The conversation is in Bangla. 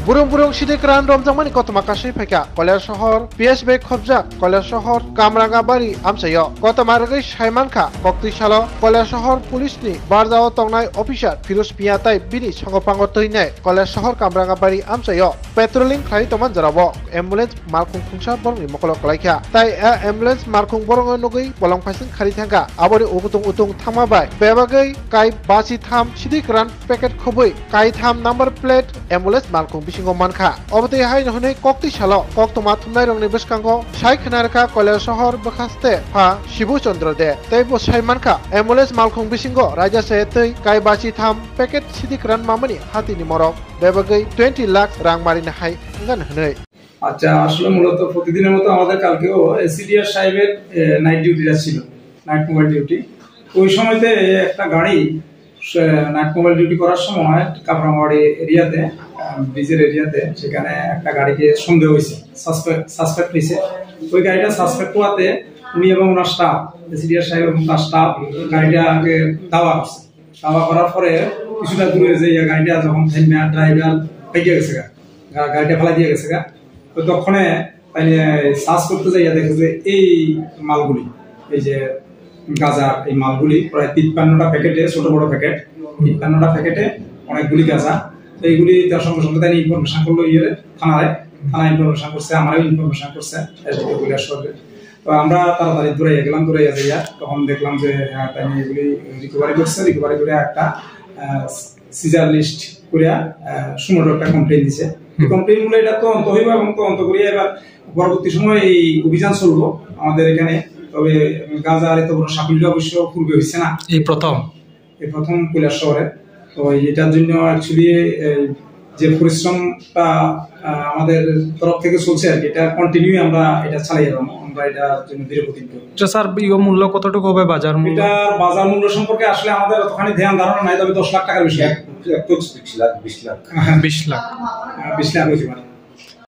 Burung burung sidik ran romjangmani kotoma kasai phaika Koilar Shahor PSB khobjak Koilar Shahor Kamrangabari amsayo kotoma rwgui saimankha kokti salo Koilar Shahor police ni barjao tongnai officer Firuz Piatai bini sangopango toinai Koilar Shahor Kamrangabari amsayo patrolling khlai toman jarabo ambulance markhung khungsa borongni mokolo kalaikha tai ambulance markhung borongo nugui bolong phaising khari thangka abori utung utung thangmabai bebagai kai basi tham sidik ran packet khobui kai tham number plate ambulance markhung bisingo mankha obotei hai honei kokti salo koktoma thumnai rongni bwskango sai khnarkha Koilar Shahor bwkhaste pha Shibu Chandra de tei bo sai mankha ambulance malkhung bisingo raja se tei kai basi tham packet sidik ran mamani hatini morok bebagai 20 lakh rang marina hai ngan honei আচ্ছা আসলে মূলত প্রতিদিনের মতো আমাদের কালকেও এসিডিআর সাহেবের নাইট ডিউটিটা ছিল নাইট মোবাইল ডিউটি ওই সময়তে একটা গাড়ি নাইট মোবাইল ডিউটি করার সময় কাপড়ামারি এরিয়াতে ব্রিজের এরিয়াতে সেখানে একটা গাড়িকে সন্দেহ হয়েছে সাসপেক্ট হয়েছে ওই গাড়িটা সাসপেক্ট হওয়াতে উনি এবং ওনার স্টাফ এসিডিআর সাহেব এবং তার স্টাফ গাড়িটাকে দাওয়া করছে দাওয়া করার পরে কিছুটা দূরে যে গাড়িটা যখন ড্রাইভার পেয়ে গেছে গাড়িটা ফেলা দিয়ে গেছে তো তখন সার্চ করতে যাইয়া দেখে যে এই মালগুলি এই যে গাঁজা এই মালগুলি প্রায় 53টা প্যাকেটে ছোট বড় প্যাকেট 53টা প্যাকেটে অনেকগুলি গাঁজা এইগুলি তার সঙ্গে সঙ্গে তাই ইনফরমেশন করলো থানায় ইনফরমেশন করছে আমারও ইনফরমেশন করছে কৈলাস শহরে তো আমরা তাড়াতাড়ি দৌড়াইয়া গেলাম দৌড়াইয়া যাইয়া তখন দেখলাম যে হ্যাঁ তাই এগুলি রিকভারি করে একটা সিজার লিস্ট করিয়া সুন্দর একটা কমপ্লেন দিছে কমপ্লেন গুলো এটা তদন্ত হইব এবং তদন্ত করিয়া এবার পরবর্তী সময় এই অভিযান চলবো আমাদের এখানে তবে গাঁজার এত বড় সাফল্য অবশ্য পূর্বে হয়েছে না এই প্রথম কৈলাস শহরে তো এটার জন্য অ্যাকচুয়ালি যে পরিশ্রমটা আমাদের তরফ থেকে চলছে আর কি এটা কন্টিনিউ আমরা এটা চালিয়ে যাবো আমরা এটার জন্য দৃঢ়প্রতিজ্ঞ। স্যার মূল্য কতটুকু হবে বাজার মূল্য? এটার বাজার মূল্য সম্পর্কে আসলে আমাদের অতখানি ধ্যান ধারণা নাই তবে 10 লাখ টাকার বেশি 20 লাখ 20 লাখ হতে পারে।